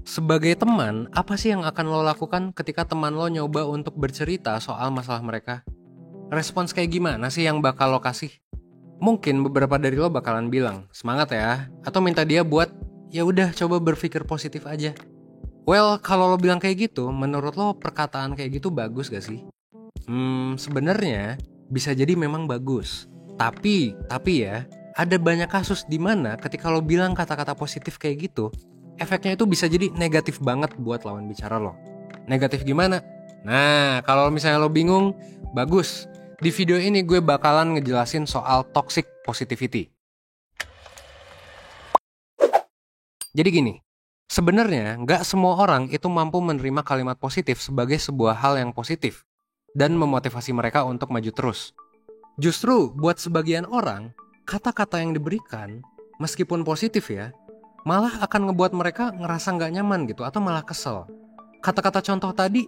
Sebagai teman, apa sih yang akan lo lakukan ketika teman lo nyoba untuk bercerita soal masalah mereka? Respons kayak gimana sih yang bakal lo kasih? Mungkin beberapa dari lo bakalan bilang, semangat ya, atau minta dia buat, ya udah coba berpikir positif aja. Well, kalau lo bilang kayak gitu, menurut lo perkataan kayak gitu bagus gak sih? Sebenarnya bisa jadi memang bagus. Tapi ya, ada banyak kasus di mana ketika lo bilang kata-kata positif kayak gitu, efeknya itu bisa jadi negatif banget buat lawan bicara lo. Negatif gimana? Nah, kalau misalnya lo bingung, bagus. Di video ini gue bakalan ngejelasin soal toxic positivity. Jadi gini, sebenarnya nggak semua orang itu mampu menerima kalimat positif sebagai sebuah hal yang positif dan memotivasi mereka untuk maju terus. Justru buat sebagian orang, kata-kata yang diberikan, meskipun positif ya, malah akan ngebuat mereka ngerasa nggak nyaman gitu atau malah kesel. Kata-kata contoh tadi,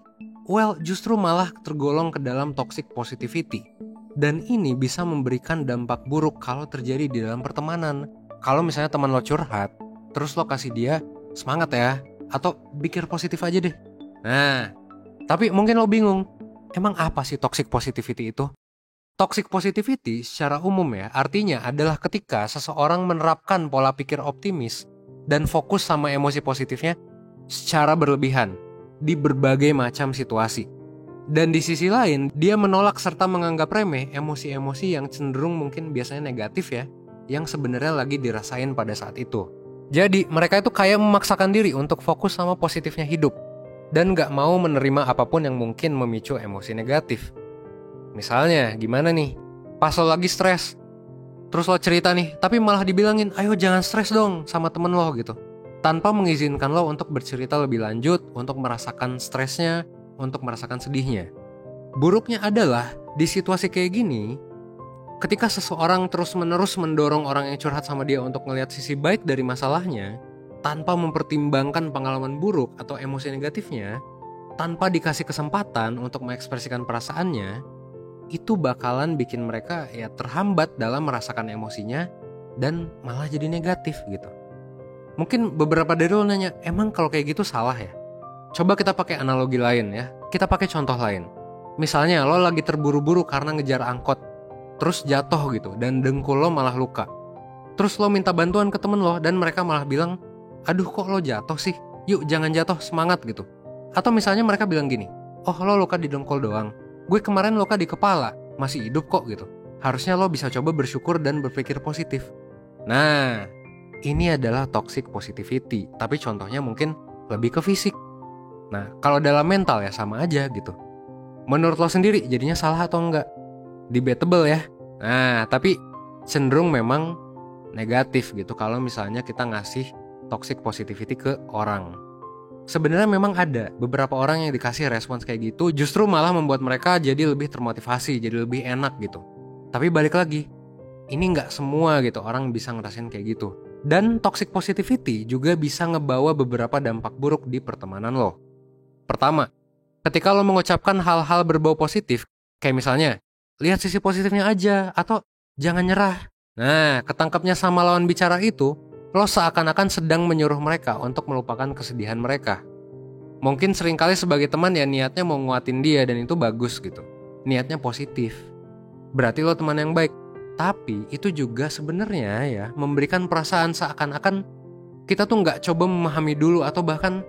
justru malah tergolong ke dalam toxic positivity. Dan ini bisa memberikan dampak buruk kalau terjadi di dalam pertemanan. Kalau misalnya teman lo curhat, terus lo kasih dia, semangat ya, atau pikir positif aja deh. Nah, tapi mungkin lo bingung, emang apa sih toxic positivity itu? Toxic positivity secara umum ya, artinya adalah ketika seseorang menerapkan pola pikir optimis dan fokus sama emosi positifnya secara berlebihan di berbagai macam situasi. Dan di sisi lain, dia menolak serta menganggap remeh emosi-emosi yang cenderung mungkin biasanya negatif ya, yang sebenarnya lagi dirasain pada saat itu. Jadi, mereka itu kayak memaksakan diri untuk fokus sama positifnya hidup, dan gak mau menerima apapun yang mungkin memicu emosi negatif. Misalnya, gimana nih? Pas lo lagi stres, terus lo cerita nih, tapi malah dibilangin, ayo jangan stres dong sama temen lo gitu. Tanpa mengizinkan lo untuk bercerita lebih lanjut, untuk merasakan stresnya, untuk merasakan sedihnya. Buruknya adalah, di situasi kayak gini, ketika seseorang terus-menerus mendorong orang yang curhat sama dia untuk ngelihat sisi baik dari masalahnya, tanpa mempertimbangkan pengalaman buruk atau emosi negatifnya, tanpa dikasih kesempatan untuk mengekspresikan perasaannya, itu bakalan bikin mereka ya terhambat dalam merasakan emosinya dan malah jadi negatif gitu. Mungkin beberapa dari lo nanya, emang kalau kayak gitu salah ya? Coba kita pakai analogi lain ya. Kita pakai contoh lain. Misalnya lo lagi terburu-buru karena ngejar angkot, terus jatuh gitu dan dengkul lo malah luka. Terus lo minta bantuan ke temen lo dan mereka malah bilang, aduh kok lo jatuh sih? Yuk jangan jatuh, semangat gitu. Atau misalnya mereka bilang gini, oh lo luka di dengkul doang. Gue kemarin luka di kepala, masih hidup kok gitu. Harusnya lo bisa coba bersyukur dan berpikir positif. Nah, ini adalah toxic positivity, tapi contohnya mungkin lebih ke fisik. Nah, kalau dalam mental ya sama aja gitu. Menurut lo sendiri jadinya salah atau enggak? Debatable ya. Nah, tapi cenderung memang negatif gitu kalau misalnya kita ngasih toxic positivity ke orang. Sebenarnya memang ada beberapa orang yang dikasih respons kayak gitu justru malah membuat mereka jadi lebih termotivasi, jadi lebih enak gitu. Tapi balik lagi, ini nggak semua gitu orang bisa ngerasain kayak gitu. Dan toxic positivity juga bisa ngebawa beberapa dampak buruk di pertemanan lo. Pertama, ketika lo mengucapkan hal-hal berbau positif, kayak misalnya, lihat sisi positifnya aja, atau jangan nyerah. Nah, ketangkapnya sama lawan bicara itu, lo seakan-akan sedang menyuruh mereka untuk melupakan kesedihan mereka. Mungkin seringkali sebagai teman ya niatnya mau nguatin dia dan itu bagus gitu. Niatnya positif. Berarti lo teman yang baik. Tapi itu juga sebenarnya ya memberikan perasaan seakan-akan kita tuh nggak coba memahami dulu atau bahkan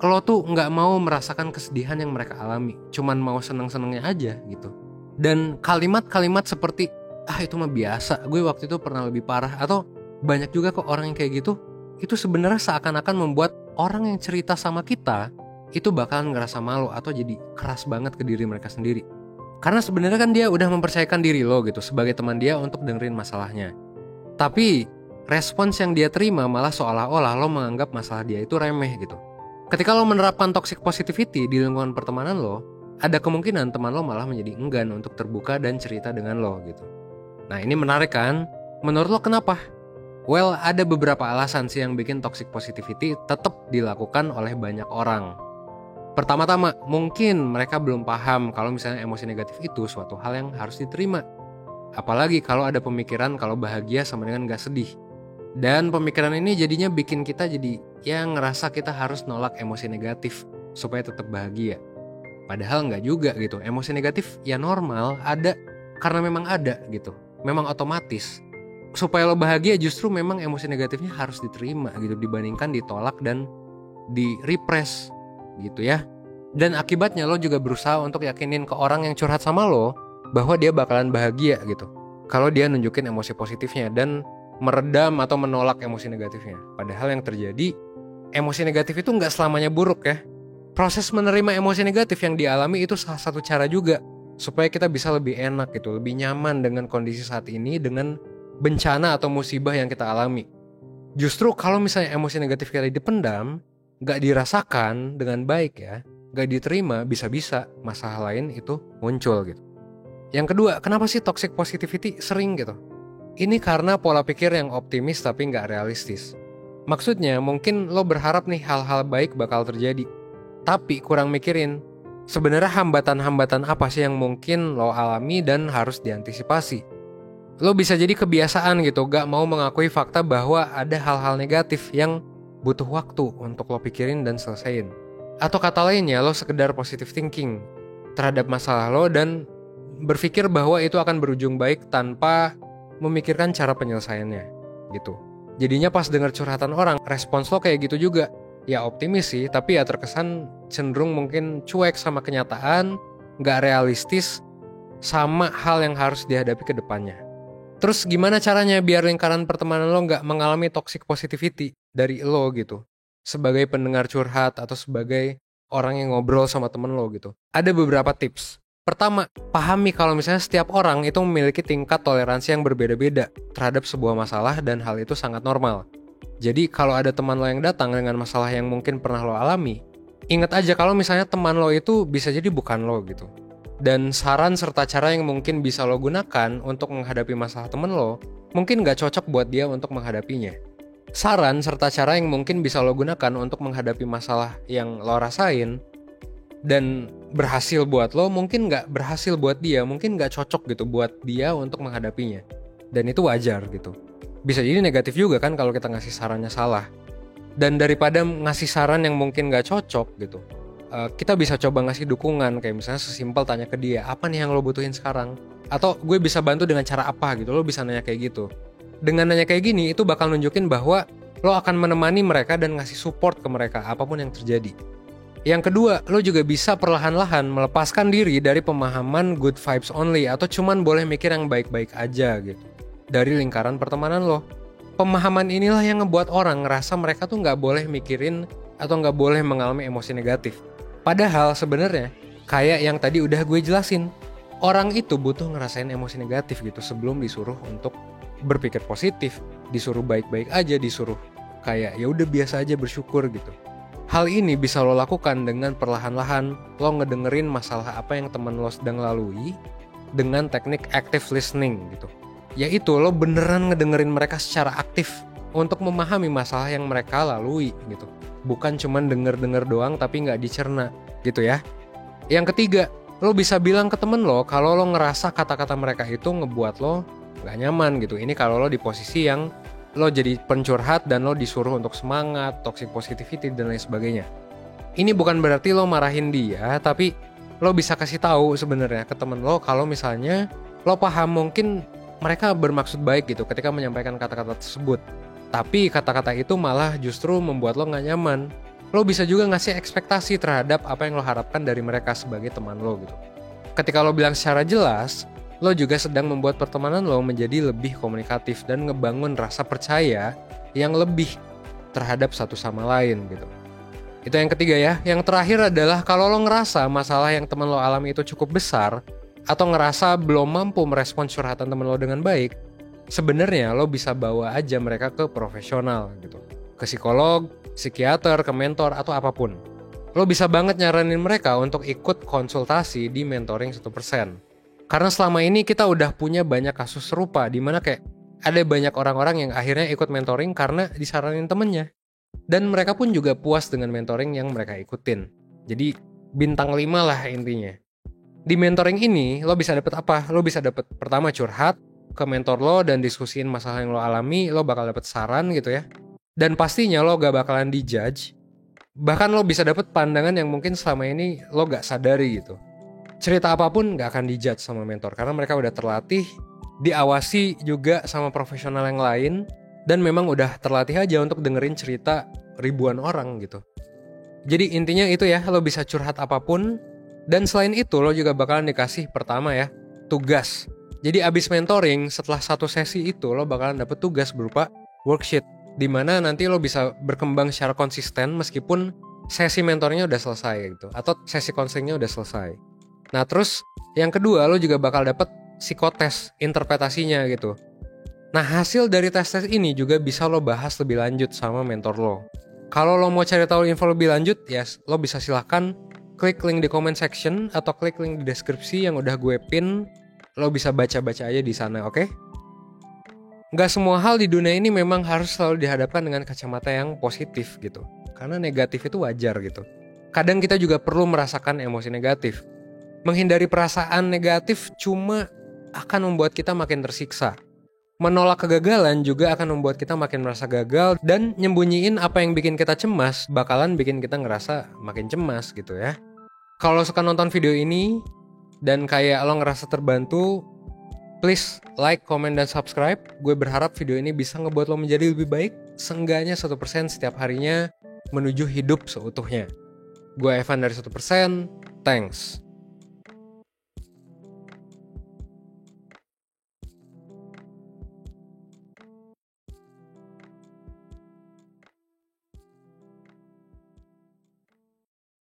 lo tuh nggak mau merasakan kesedihan yang mereka alami, cuman mau seneng-senengnya aja gitu. Dan kalimat-kalimat seperti itu mah biasa, gue waktu itu pernah lebih parah, atau banyak juga kok orang yang kayak gitu, itu sebenarnya seakan-akan membuat orang yang cerita sama kita itu bakalan ngerasa malu atau jadi keras banget ke diri mereka sendiri. Karena sebenarnya kan dia udah mempercayakan diri lo gitu sebagai teman dia untuk dengerin masalahnya. Tapi respons yang dia terima malah seolah-olah lo menganggap masalah dia itu remeh gitu. Ketika lo menerapkan toxic positivity di lingkungan pertemanan lo, ada kemungkinan teman lo malah menjadi enggan untuk terbuka dan cerita dengan lo gitu. Nah ini menarik kan? Menurut lo kenapa? Well, ada beberapa alasan sih yang bikin toxic positivity tetap dilakukan oleh banyak orang. Pertama-tama, mungkin mereka belum paham kalau misalnya emosi negatif itu suatu hal yang harus diterima. Apalagi kalau ada pemikiran kalau bahagia sama dengan gak sedih. Dan pemikiran ini jadinya bikin kita jadi yang ngerasa kita harus nolak emosi negatif supaya tetap bahagia. Padahal nggak juga gitu. Emosi negatif ya normal, ada karena memang ada gitu. Memang otomatis. Supaya lo bahagia justru memang emosi negatifnya harus diterima gitu, dibandingkan ditolak dan di-repress gitu ya. Dan akibatnya lo juga berusaha untuk yakinin ke orang yang curhat sama lo bahwa dia bakalan bahagia gitu kalau dia nunjukin emosi positifnya dan meredam atau menolak emosi negatifnya. Padahal yang terjadi, emosi negatif itu nggak selamanya buruk ya. Proses menerima emosi negatif yang dialami itu salah satu cara juga supaya kita bisa lebih enak gitu, lebih nyaman dengan kondisi saat ini, dengan bencana atau musibah yang kita alami. Justru kalau misalnya emosi negatif kita dipendam, gak dirasakan dengan baik ya, gak diterima, bisa-bisa masalah lain itu muncul gitu. Yang kedua, kenapa sih toxic positivity sering gitu? Ini karena pola pikir yang optimis tapi gak realistis. Maksudnya mungkin lo berharap nih hal-hal baik bakal terjadi, tapi kurang mikirin sebenarnya hambatan-hambatan apa sih yang mungkin lo alami dan harus diantisipasi. Lo bisa jadi kebiasaan gitu, gak mau mengakui fakta bahwa ada hal-hal negatif yang butuh waktu untuk lo pikirin dan selesain. Atau kata lainnya, lo sekedar positive thinking terhadap masalah lo dan berpikir bahwa itu akan berujung baik tanpa memikirkan cara penyelesaiannya gitu. Jadinya pas denger curhatan orang, respons lo kayak gitu juga. Ya optimis sih, tapi ya terkesan cenderung mungkin cuek sama kenyataan, gak realistis sama hal yang harus dihadapi ke depannya. Terus gimana caranya biar lingkaran pertemanan lo gak mengalami toxic positivity dari lo gitu? Sebagai pendengar curhat atau sebagai orang yang ngobrol sama temen lo gitu. Ada beberapa tips. Pertama, pahami kalau misalnya setiap orang itu memiliki tingkat toleransi yang berbeda-beda terhadap sebuah masalah dan hal itu sangat normal. Jadi kalau ada teman lo yang datang dengan masalah yang mungkin pernah lo alami, ingat aja kalau misalnya teman lo itu bisa jadi bukan lo gitu. Dan saran serta cara yang mungkin bisa lo gunakan untuk menghadapi masalah temen lo, mungkin gak cocok buat dia untuk menghadapinya. Saran serta cara yang mungkin bisa lo gunakan untuk menghadapi masalah yang lo rasain dan berhasil buat lo, mungkin gak berhasil buat dia, mungkin gak cocok gitu buat dia untuk menghadapinya. Dan itu wajar gitu. Bisa jadi negatif juga kan kalau kita ngasih sarannya salah. Dan daripada ngasih saran yang mungkin gak cocok gitu, kita bisa coba ngasih dukungan. Kayak misalnya sesimpel tanya ke dia, apa nih yang lo butuhin sekarang? Atau gue bisa bantu dengan cara apa gitu, lo bisa nanya kayak gitu. Dengan nanya kayak gini, itu bakal nunjukin bahwa lo akan menemani mereka dan ngasih support ke mereka apapun yang terjadi. Yang kedua, lo juga bisa perlahan-lahan melepaskan diri dari pemahaman good vibes only atau cuman boleh mikir yang baik-baik aja gitu dari lingkaran pertemanan lo. Pemahaman inilah yang ngebuat orang ngerasa mereka tuh gak boleh mikirin atau gak boleh mengalami emosi negatif. Padahal sebenarnya kayak yang tadi udah gue jelasin, orang itu butuh ngerasain emosi negatif gitu sebelum disuruh untuk berpikir positif, disuruh baik-baik aja, disuruh kayak ya udah biasa aja bersyukur gitu. Hal ini bisa lo lakukan dengan perlahan-lahan lo ngedengerin masalah apa yang teman lo sedang lalui dengan teknik active listening gitu. Yaitu lo beneran ngedengerin mereka secara aktif untuk memahami masalah yang mereka lalui gitu. Bukan cuman denger-denger doang tapi gak dicerna gitu ya. Yang ketiga, lo bisa bilang ke temen lo kalau lo ngerasa kata-kata mereka itu ngebuat lo gak nyaman gitu. Ini kalau lo di posisi yang lo jadi pencurhat dan lo disuruh untuk semangat, toxic positivity dan lain sebagainya. Ini bukan berarti lo marahin dia, tapi lo bisa kasih tahu sebenarnya ke temen lo kalau misalnya lo paham mungkin mereka bermaksud baik gitu ketika menyampaikan kata-kata tersebut. Tapi kata-kata itu malah justru membuat lo gak nyaman. Lo bisa juga ngasih ekspektasi terhadap apa yang lo harapkan dari mereka sebagai teman lo gitu. Ketika lo bilang secara jelas, lo juga sedang membuat pertemanan lo menjadi lebih komunikatif dan ngebangun rasa percaya yang lebih terhadap satu sama lain gitu. Itu yang ketiga ya. Yang terakhir adalah kalau lo ngerasa masalah yang teman lo alami itu cukup besar, atau ngerasa belum mampu merespons curhatan temen lo dengan baik, sebenarnya lo bisa bawa aja mereka ke profesional gitu. Ke psikolog, psikiater, ke mentor, atau apapun. Lo bisa banget nyaranin mereka untuk ikut konsultasi di mentoring 1%. Karena selama ini kita udah punya banyak kasus serupa di mana kayak ada banyak orang-orang yang akhirnya ikut mentoring karena disaranin temennya. Dan mereka pun juga puas dengan mentoring yang mereka ikutin. Jadi bintang 5 lah intinya. Di mentoring ini lo bisa dapet apa? Lo bisa dapet pertama curhat ke mentor lo dan diskusiin masalah yang lo alami. Lo bakal dapet saran gitu ya. Dan pastinya lo gak bakalan dijudge. Bahkan lo bisa dapet pandangan yang mungkin selama ini lo gak sadari gitu. Cerita apapun gak akan dijudge sama mentor, karena mereka udah terlatih, diawasi juga sama profesional yang lain, dan memang udah terlatih aja untuk dengerin cerita ribuan orang gitu. Jadi intinya itu ya, lo bisa curhat apapun. Dan selain itu lo juga bakalan dikasih pertama ya, tugas. Jadi abis mentoring, setelah satu sesi itu lo bakalan dapet tugas berupa worksheet, dimana nanti lo bisa berkembang secara konsisten meskipun sesi mentornya udah selesai gitu, atau sesi konselingnya udah selesai. Nah terus yang kedua, lo juga bakal dapet psikotes interpretasinya gitu. Nah hasil dari tes-tes ini juga bisa lo bahas lebih lanjut sama mentor lo. Kalau lo mau cari tahu info lebih lanjut, ya lo bisa silahkan klik link di comment section atau klik link di deskripsi yang udah gue pin. Lo bisa baca-baca aja di sana, oke? Gak semua hal di dunia ini memang harus selalu dihadapkan dengan kacamata yang positif gitu. Karena negatif itu wajar gitu. Kadang kita juga perlu merasakan emosi negatif. Menghindari perasaan negatif cuma akan membuat kita makin tersiksa. Menolak kegagalan juga akan membuat kita makin merasa gagal, dan nyembunyiin apa yang bikin kita cemas bakalan bikin kita ngerasa makin cemas gitu ya. Kalau suka nonton video ini dan kayak lo ngerasa terbantu, please like, comment, dan subscribe. Gue berharap video ini bisa ngebuat lo menjadi lebih baik, seenggaknya 1% setiap harinya menuju hidup seutuhnya. Gue Evan dari 1%, thanks.